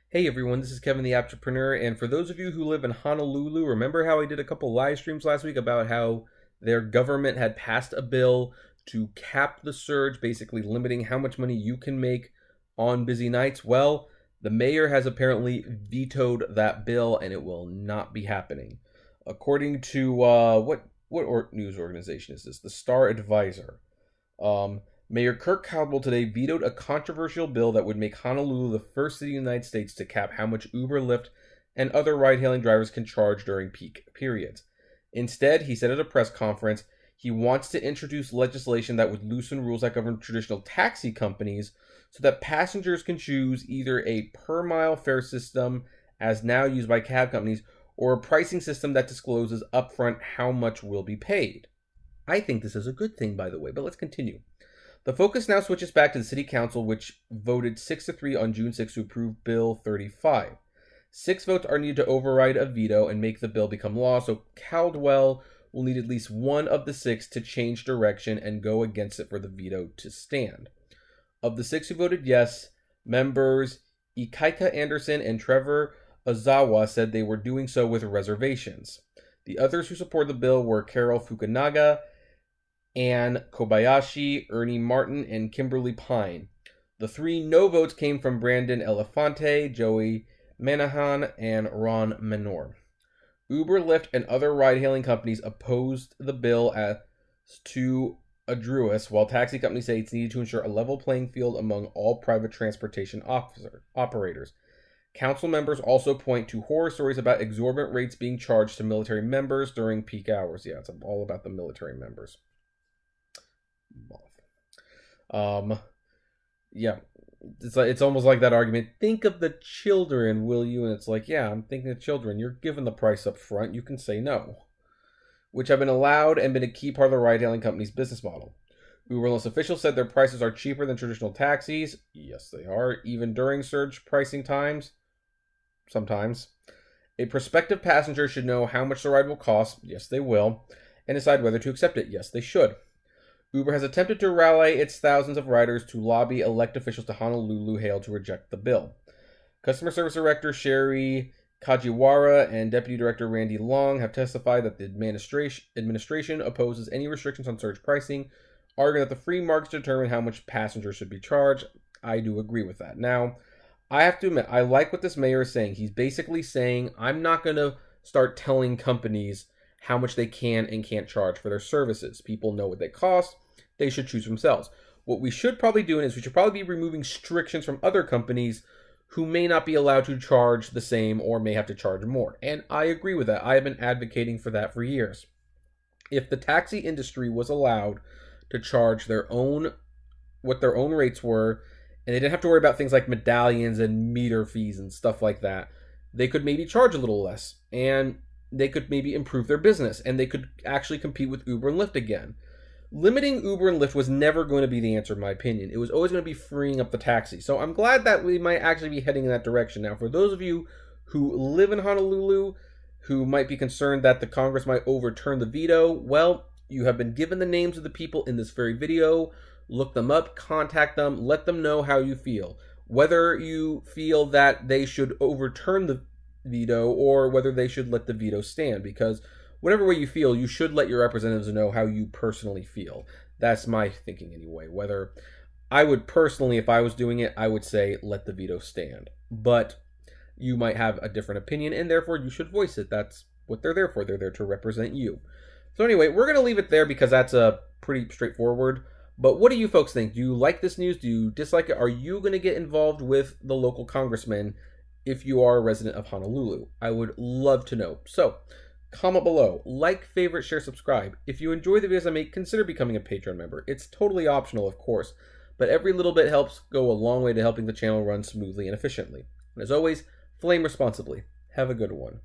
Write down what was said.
Hey everyone, this is Kevin the Apptrepreneur, and for those of you who live in Honolulu, remember how I did a couple live streams last week about how their government had passed a bill to cap the surge, basically limiting how much money you can make on busy nights? Well, the mayor has apparently vetoed that bill, and it will not be happening. According to, what news organization is this? The Star Advisor. Mayor Kirk Caldwell today vetoed a controversial bill that would make Honolulu the first city in the United States to cap how much Uber, Lyft, and other ride-hailing drivers can charge during peak periods. Instead, he said at a press conference, he wants to introduce legislation that would loosen rules that govern traditional taxi companies so that passengers can choose either a per-mile fare system, as now used by cab companies, or a pricing system that discloses upfront how much will be paid. I think this is a good thing, by the way, but let's continue. The focus now switches back to the City Council, which voted 6-3 on June 6 to approve Bill 35. 6 votes are needed to override a veto and make the bill become law, so Caldwell will need at least one of the 6 to change direction and go against it for the veto to stand. Of the 6 who voted yes, members Ikaika Anderson and Trevor Ozawa said they were doing so with reservations. The others who support the bill were Carol Fukunaga, Ann Kobayashi, Ernie Martin, and Kimberly Pine. The 3 no votes came from Brandon Elefante, Joey Manahan, and Ron Menor. Uber, Lyft, and other ride-hailing companies opposed the bill as too arduous, while taxi companies say it's needed to ensure a level playing field among all private transportation operators. Council members also point to horror stories about exorbitant rates being charged to military members during peak hours. Yeah, it's all about the military members. Yeah, it's almost like that argument. Think of the children, will you? And it's like, yeah, I'm thinking of children. You're given the price up front. You can say no, which have been allowed and been a key part of the ride-hailing company's business model. Uberless officials said their prices are cheaper than traditional taxis. Yes, they are, even during surge pricing times. Sometimes. A prospective passenger should know how much the ride will cost. Yes, they will. And decide whether to accept it. Yes, they should. Uber has attempted to rally its thousands of riders to lobby elected officials to Honolulu Hail to reject the bill. Customer Service Director Sherry Kajiwara and Deputy Director Randy Long have testified that the administration opposes any restrictions on surge pricing, arguing that the free market determine how much passengers should be charged. I do agree with that. Now, I have to admit, I like what this mayor is saying. He's basically saying, I'm not going to start telling companies how much they can and can't charge for their services. People know what they cost. They should choose themselves. What we should probably do is we should probably be removing restrictions from other companies who may not be allowed to charge the same or may have to charge more. And I agree with that. I have been advocating for that for years. If the taxi industry was allowed to charge their own, what their own rates were, and they didn't have to worry about things like medallions and meter fees and stuff like that, they could maybe charge a little less, and they could maybe improve their business, and they could actually compete with Uber and Lyft again. Limiting Uber and Lyft was never going to be the answer, in my opinion. It was always going to be freeing up the taxi. So I'm glad that we might actually be heading in that direction. Now, for those of you who live in Honolulu, who might be concerned that the Congress might overturn the veto, well, you have been given the names of the people in this very video. Look them up, contact them, let them know how you feel. Whether you feel that they should overturn the veto or whether they should let the veto stand, because whatever way you feel, you should let your representatives know how you personally feel. That's my thinking anyway. Whether I would personally, if I was doing it, I would say let the veto stand. But you might have a different opinion, and therefore you should voice it. That's what they're there for. They're there to represent you. So anyway, we're going to leave it there because that's pretty straightforward. But what do you folks think? Do you like this news? Do you dislike it? Are you going to get involved with the local congressman if you are a resident of Honolulu? I would love to know. So, comment below. Like, favorite, share, subscribe. If you enjoy the videos I make, consider becoming a Patreon member. It's totally optional, of course, but every little bit helps go a long way to helping the channel run smoothly and efficiently. And as always, flame responsibly. Have a good one.